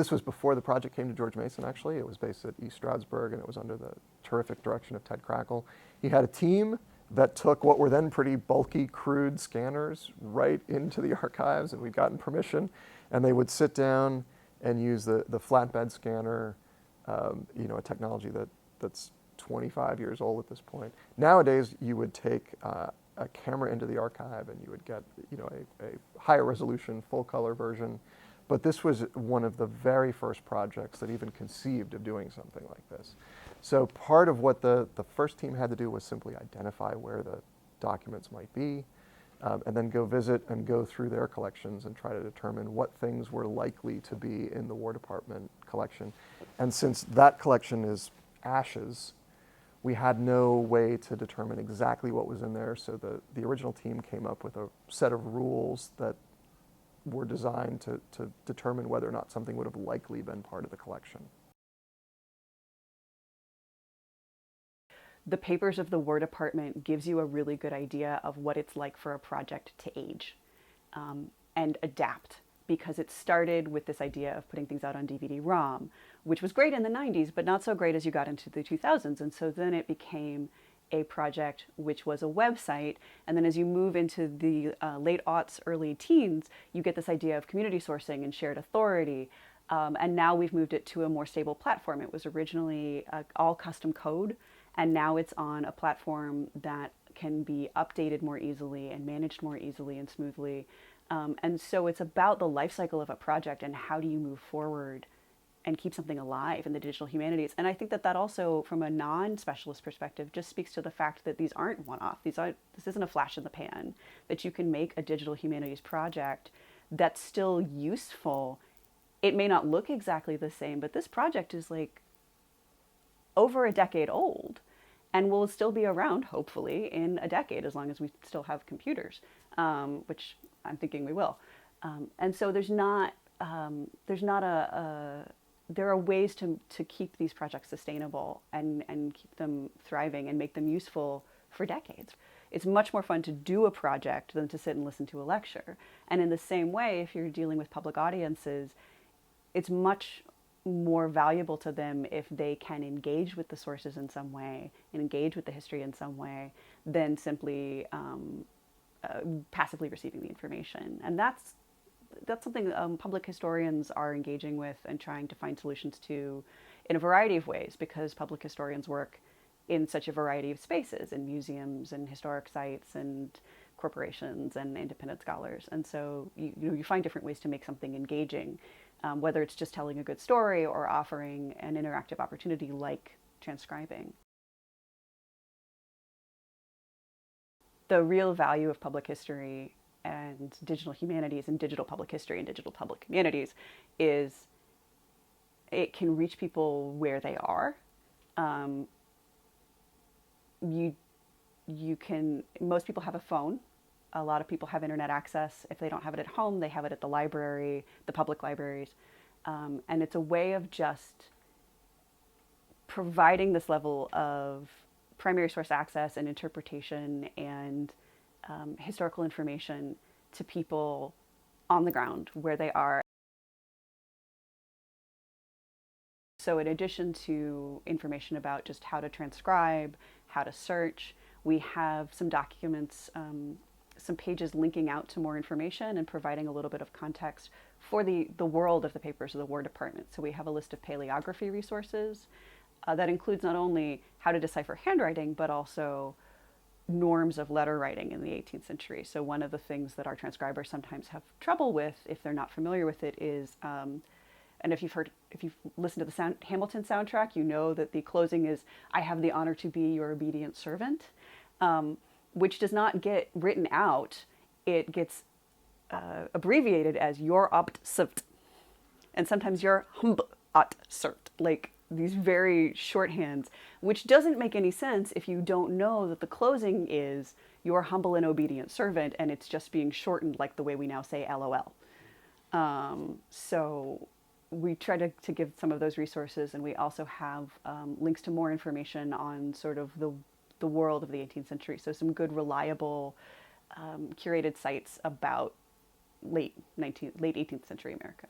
This was before the project came to George Mason, actually. It was based at East Stroudsburg, and it was under the terrific direction of Ted Crackle. He had a team that took what were then pretty bulky, crude scanners right into the archives, and we'd gotten permission, and they would sit down and use the flatbed scanner, a technology that's 25 years old at this point. Nowadays, you would take a camera into the archive, and you would get a higher resolution, full color version. But this was one of the very first projects that even conceived of doing something like this. So part of what the first team had to do was simply identify where the documents might be, and then go visit and go through their collections and try to determine what things were likely to be in the War Department collection. And since that collection is ashes, we had no way to determine exactly what was in there, so the original team came up with a set of rules that were designed to determine whether or not something would have likely been part of the collection. The papers of the War Department gives you a really good idea of what it's like for a project to age and adapt, because it started with this idea of putting things out on DVD-ROM, which was great in the 90s, but not so great as you got into the 2000s. And so then it became a project which was a website. And then as you move into the late aughts, early teens, you get this idea of community sourcing and shared authority. And now we've moved it to a more stable platform. It was originally all custom code, and now it's on a platform that can be updated more easily and managed more easily and smoothly. And so it's about the life cycle of a project and how do you move forward and keep something alive in the digital humanities. And I think that also, from a non-specialist perspective, just speaks to the fact that these aren't one-off. This isn't a flash in the pan, that you can make a digital humanities project that's still useful. It may not look exactly the same, but this project is like over a decade old and will still be around, hopefully, in a decade, as long as we still have computers, which I'm thinking we will. And so there are ways to keep these projects sustainable and keep them thriving and make them useful for decades. It's much more fun to do a project than to sit and listen to a lecture. And in the same way, if you're dealing with public audiences, it's much more valuable to them if they can engage with the sources in some way and engage with the history in some way than simply passively receiving the information. And that's something public historians are engaging with and trying to find solutions to in a variety of ways, because public historians work in such a variety of spaces, in museums and historic sites and corporations and independent scholars. And so you find different ways to make something engaging, whether it's just telling a good story or offering an interactive opportunity like transcribing. The real value of public history and digital humanities and digital public history and digital public humanities is it can reach people where they are. Most people have a phone. A lot of people have internet access. If they don't have it at home, they have it at the library, the public libraries. And it's a way of just providing this level of primary source access and interpretation and historical information to people on the ground where they are. So in addition to information about just how to transcribe, how to search, we have some documents, some pages linking out to more information and providing a little bit of context for the world of the papers of the War Department. So we have a list of paleography resources that includes not only how to decipher handwriting, but also norms of letter writing in the 18th century. So one of the things that our transcribers sometimes have trouble with, if they're not familiar with it, is, and if you've listened to the Hamilton soundtrack, you know that the closing is, "I have the honor to be your obedient servant," which does not get written out. It gets abbreviated as "your opt servant," and sometimes "your humb ot cert," like these very shorthands, which doesn't make any sense if you don't know that the closing is "your humble and obedient servant," and it's just being shortened like the way we now say LOL. So we try to give some of those resources, and we also have links to more information on sort of the world of the 18th century. So some good, reliable, curated sites about late 18th century America.